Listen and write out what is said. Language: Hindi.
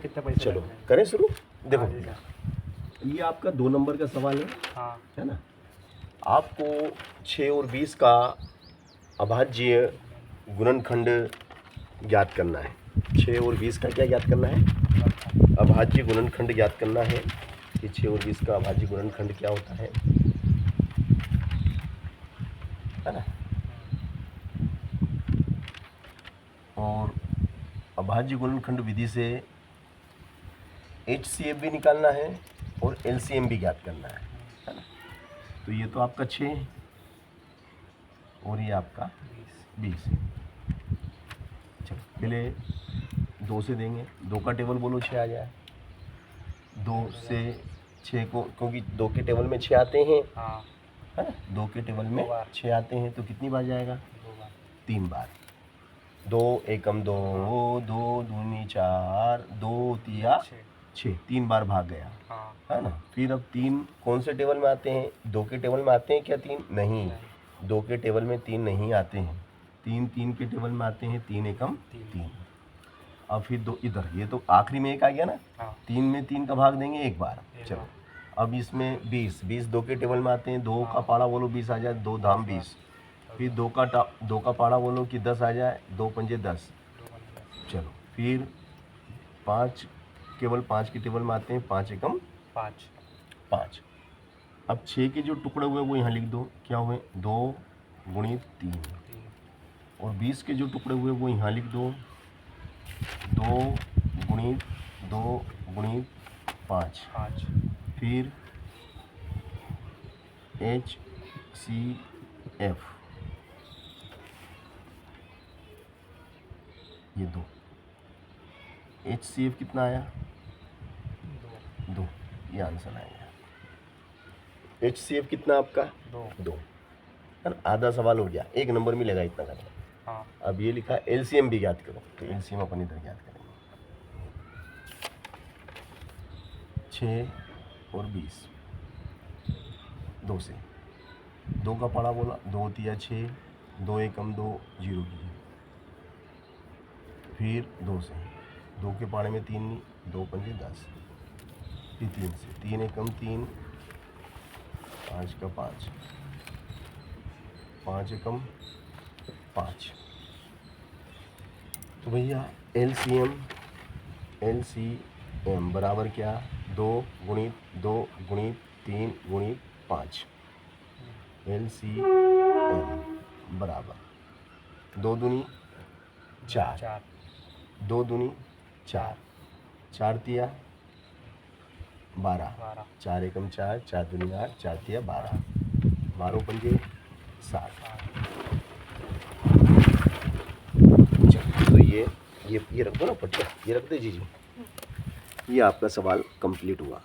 कितने पैसे चलो लगते हैं? करें शुरू। देखो हाँ जी सर। ये आपका 2 नंबर का सवाल है हाँ ना। आपको 6 और 20 का अभाज्य गुणनखंड ज्ञात करना है। 6 और 20 का क्या ज्ञात करना है? अभाज्य गुणनखंड ज्ञात करना है कि 6 और 20 का अभाज्य गुणनखंड क्या होता है ना। और अभाज्य गुणनखंड विधि से HCF भी निकालना है और LCM भी ज्ञात करना है ना। तो ये तो आपका 6 और ये आपका 20 है। चलो पहले 2 से देंगे, 2 का टेबल बोलो 6 आ जाए। 2 से 6 को, क्योंकि 2 के टेबल में 6 आते हैं हाँ है ना। 2 के टेबल में 6 आते हैं तो कितनी बार जाएगा? 2 बार। 3 बार। 2 एकम 2, 2 दूनी 4, 2 तिया 6, 3 बार भाग गया हाँ है ना। फिर अब 3 कौन से टेबल में आते हैं? 2 के टेबल में आते हैं क्या 3? नहीं, 2 के टेबल में 3 नहीं आते हैं। 3 के टेबल में आते हैं 3 एकम 3। अब फिर 2 इधर, ये तो आखिरी में 1 आ गया ना। हाँ 3 में 3 का भाग देंगे 1 बार। चलो अब इसमें 20 2 के टेबल में आते हैं। 2 का पाड़ा बोलो 20 आ जाए, 2 धाम 20। फिर 2 का पाड़ा बोलो कि 10 आ जाए, 2 पंजे 10। चलो फिर 5 केवल 5 के टेबल में आते हैं, 5 एकम 5। अब 6 के जो टुकड़े हुए वो यहाँ लिख दो, क्या हुए? 2 गुणित 3। और 20 के जो टुकड़े हुए वो यहाँ लिख दो, 2 गुणित 2 गुणित 5। फिर HCF ये 2। HCF कितना आया? 2। ये आंसर आएगा। HCF कितना आपका? 2 है ना। आधा सवाल हो गया, 1 नंबर मिलेगा इतना करना। हाँ अब ये लिखा LCM भी ज्ञात करो, तो LCM अपन इधर ज्ञात करेंगे। 6 और 20, 2 से 2 का पाड़ा बोला, 2 तिया 6, 2 एकम 2 0 की। फिर 2 से 2 के पाड़े में 3 नहीं, 2 पंजे 10। फिर 3 से 3 एकम 3, 5 का 5, 5 एकम 5। तो भैया LCM बराबर क्या? 2 गुणित 2 गुणित 3 गुणित 5। LCM बराबर 2 दूनी 4, 2 दूनी 4, 4 तिया 12, 4 एकम 4, 4 दूनी 8, 4 तिया 12, 12 पंजे 7। तो ये रख दो ना पट्टा, ये रख दे जी। ये आपका सवाल कंप्लीट हुआ।